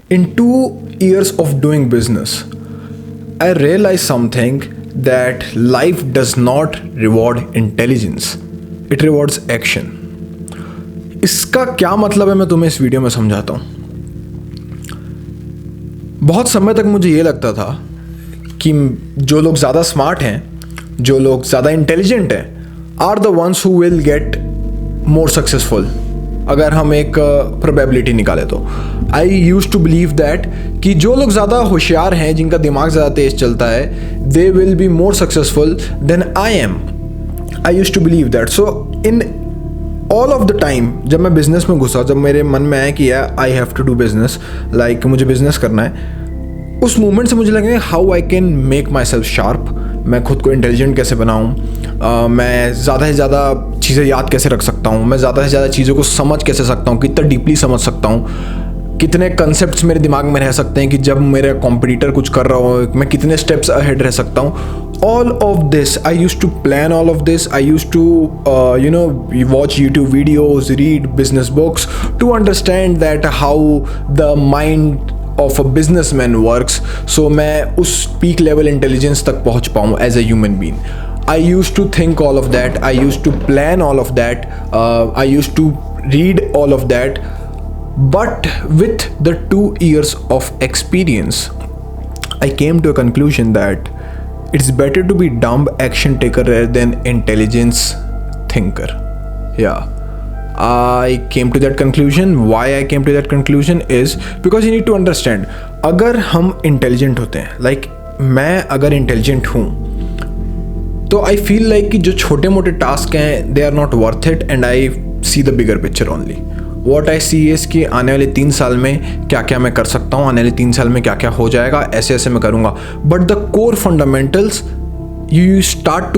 In 2 years of doing business, I realized something that life does not reward intelligence, it rewards action. इसका क्या मतलब है मैं तुम्हें इस वीडियो में समझाता हूँ। बहुत समय तक मुझे ये लगता था कि जो लोग ज़्यादा स्मार्ट हैं, जो लोग ज़्यादा इंटेलिजेंट हैं, are the ones who will get more successful. अगर हम एक प्रोबेबिलिटी निकाले तो I used to believe that कि जो लोग ज़्यादा होशियार हैं, जिनका दिमाग ज़्यादा तेज़ चलता है, they will be more successful than I am. I used to believe that. So in all of the time जब मैं बिज़नेस में घुसा, जब मेरे मन में आया कि यार I have to do business, like मुझे बिज़नेस करना है, उस मोमेंट से मुझे लगा how I can make myself sharp. मैं खुद को इंटेलिजेंट कैसे बनाऊँ, मैं ज़्यादा से ज़्यादा चीज़ें याद कैसे रख सकता हूँ, मैं ज़्यादा से ज़्यादा चीज़ों को समझ कैसे सकता हूँ, कितना डीपली समझ सकता हूँ, कितने कंसेप्ट्स मेरे दिमाग में रह सकते हैं कि जब मेरा कॉम्पिटिटर कुछ कर रहा हो मैं कितने स्टेप्स अहेड रह सकता हूँ। All of this, I used to plan all of this. I used to, watch YouTube videos, read business books to understand that how the mind of a businessman works. So मैं उस peak level intelligence तक पहुँच पाऊँ as a human being. I used to think all of that. I used to plan all of that. I used to read all of that. But with the 2 years of experience, I came to a conclusion that it's better to be dumb action taker rather than intelligence thinker. Yeah, I came to that conclusion. Why I came to that conclusion is because you need to understand, अगर हम intelligent होते हैं, like मैं अगर intelligent हूँ, तो I feel like कि जो छोटे मोटे टास्क हैं they are not worth it and I see the bigger picture only. What I see is कि आने वाले 3 साल में क्या क्या मैं कर सकता हूँ, आने वाले 3 साल में क्या क्या हो जाएगा, ऐसे ऐसे मैं करूँगा। But the core fundamentals you start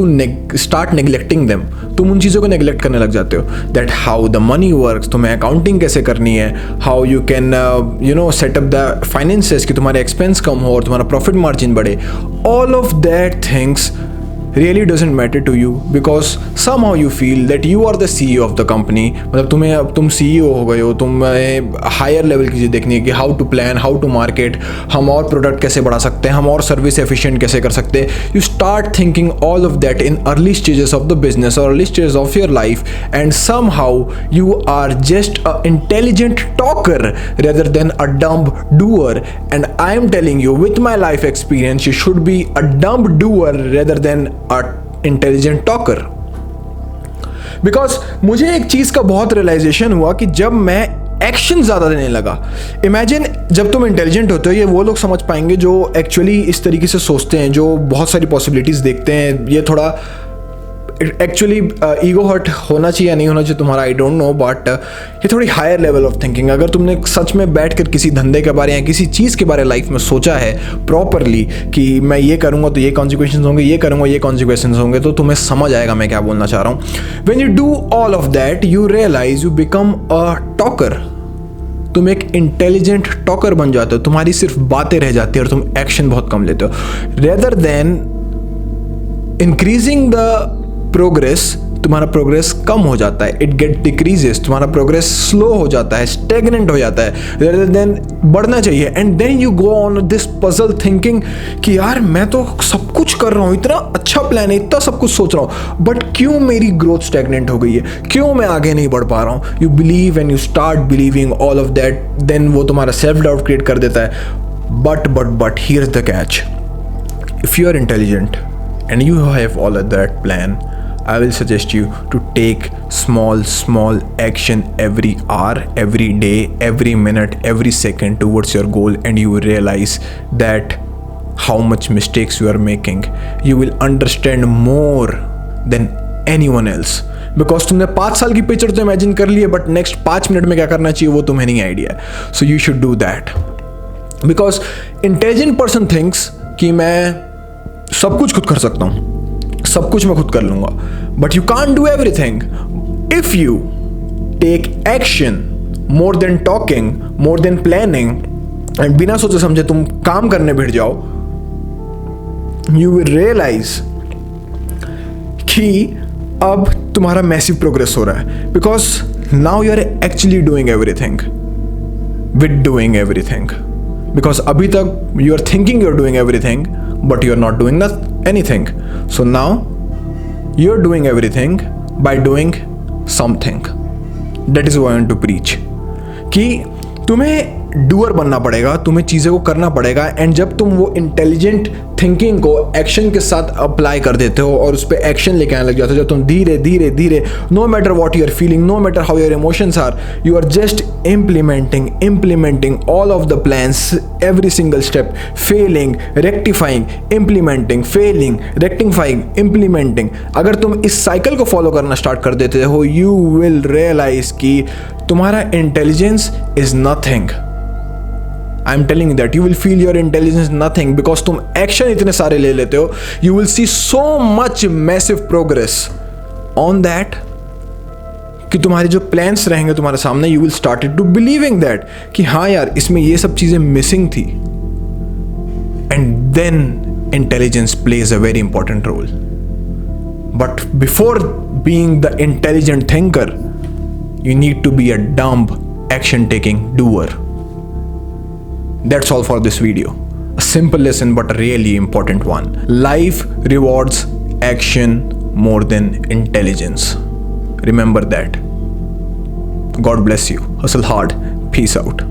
neglecting them. तुम उन चीज़ों को नेग्लेक्ट करने लग जाते हो। That how the money works, तुम्हें अकाउंटिंग कैसे करनी है, how you can setup the finances कि तुम्हारे एक्सपेंस कम हो और तुम्हारा प्रॉफिट मार्जिन बढ़े। All of that things really doesn't matter to you because somehow you feel that you are the CEO of the company। मतलब तुम CEO हो गए हो, तुम्हें हायर लेवल की चीज़ देखनी है कि how to plan, how to market, हम और प्रोडक्ट कैसे बढ़ा सकते हैं, हम और सर्विस एफिशिएंट कैसे कर सकते हैं। You start thinking all of that in early stages of the business और early stages of your life and somehow you are just a intelligent talker rather than a dumb doer। and I am telling you with my life experience you should be a dumb doer rather than a intelligent talker। Because मुझे एक चीज़ का बहुत realisation हुआ कि जब मैं action ज़्यादा देने लगा। इमेजिन जब तुम इंटेलिजेंट होते हो, ये वो लोग समझ पाएंगे जो एक्चुअली इस तरीके से सोचते हैं, जो बहुत सारी पॉसिबिलिटीज़ देखते हैं। ये थोड़ा एक्चुअली ईगो हर्ट होना चाहिए या नहीं होना चाहिए तुम्हारा, आई डोंट नो, बट ये थोड़ी हायर लेवल ऑफ थिंकिंग। अगर तुमने सच में बैठ कर किसी धंधे के बारे या किसी चीज़ के बारे लाइफ में सोचा है प्रॉपरली कि मैं ये करूँगा तो ये कॉन्सिक्वेंसेस होंगे, ये करूँगा ये कॉन्सिक्वेंसेस होंगे, तो तुम्हें समझ आएगा मैं क्या बोलना चाह रहा हूँ। When you do all of that you realize you become a talker. तुम एक इंटेलिजेंट टॉकर बन जाते हो, तुम्हारी सिर्फ बातें रह जाती है और तुम एक्शन बहुत कम लेते हो। Rather than increasing the progress, तुम्हारा प्रोग्रेस कम हो जाता है, इट गेट डिक्रीजेस, तुम्हारा प्रोग्रेस स्लो हो जाता है, स्टेगनेंट हो जाता है, रेदर देन बढ़ना चाहिए। And then you go on this puzzle thinking कि यार मैं तो सब कुछ कर रहा हूँ, इतना अच्छा प्लान है, इतना सब कुछ सोच रहा हूँ, बट क्यों मेरी ग्रोथ स्टेगनेंट हो गई है, क्यों मैं आगे नहीं बढ़ पा रहा हूँ। You believe and you start believing all of that, then वो तुम्हारा सेल्फ डाउट क्रिएट कर देता है। But here is the catch, if you are intelligent and you have all of that plan, I will suggest you to take small action every hour, every day, every minute, every second towards your goal, and you will realize that how much mistakes you are making. You will understand more than anyone else because तुमने 5 साल की picture तो imagine कर ली है, but next 5 minute में क्या करना चाहिए वो तुम्हें नहीं आइडिया है। So you should do that because intelligent person thinks कि मैं सब कुछ खुद कर सकता हूँ, सब कुछ मैं खुद कर लूँगा, but you can't do everything. If you take action more than talking, more than planning, and बिना सोचे समझे तुम काम करने बैठ जाओ, यू विल रियलाइज कि अब तुम्हारा मैसिव प्रोग्रेस हो रहा है because now you are actually doing everything with doing everything. because अभी तक you are thinking you're doing everything but you're not doing anything. So now you're doing everything by doing something. That is what I want to preach. कि तुम्हें doer बनना पड़ेगा, तुम्हें चीज़ें को करना पड़ेगा, एंड जब तुम वो इंटेलिजेंट थिंकिंग को एक्शन के साथ अप्लाई कर देते हो और उस पर एक्शन लेके आने लग जाते हो, जब तुम धीरे धीरे धीरे, no matter what you are feeling, no matter how your emotions are, you are just implementing all of the plans, every single step, failing, rectifying, implementing, failing, rectifying, implementing. अगर तुम इस साइकिल को फॉलो करना start कर देते हो, you will realise कि तुम्हारा intelligence is nothing. I am telling that you will feel your intelligence nothing because तुम एक्शन इतने सारे ले लेते हो. You will see so much massive progress on that कि तुम्हारे जो प्लान्स रहेंगे तुम्हारे सामने, you will started to believing that कि हाँ यार इसमें ये सब चीजें मिसिंग थी. And then intelligence plays a very important role. But before being the intelligent thinker, you need to be a dumb action taking doer. That's all for this video. A simple lesson but a really important one. Life rewards action more than intelligence. Remember that. God bless you. Hustle hard. Peace out.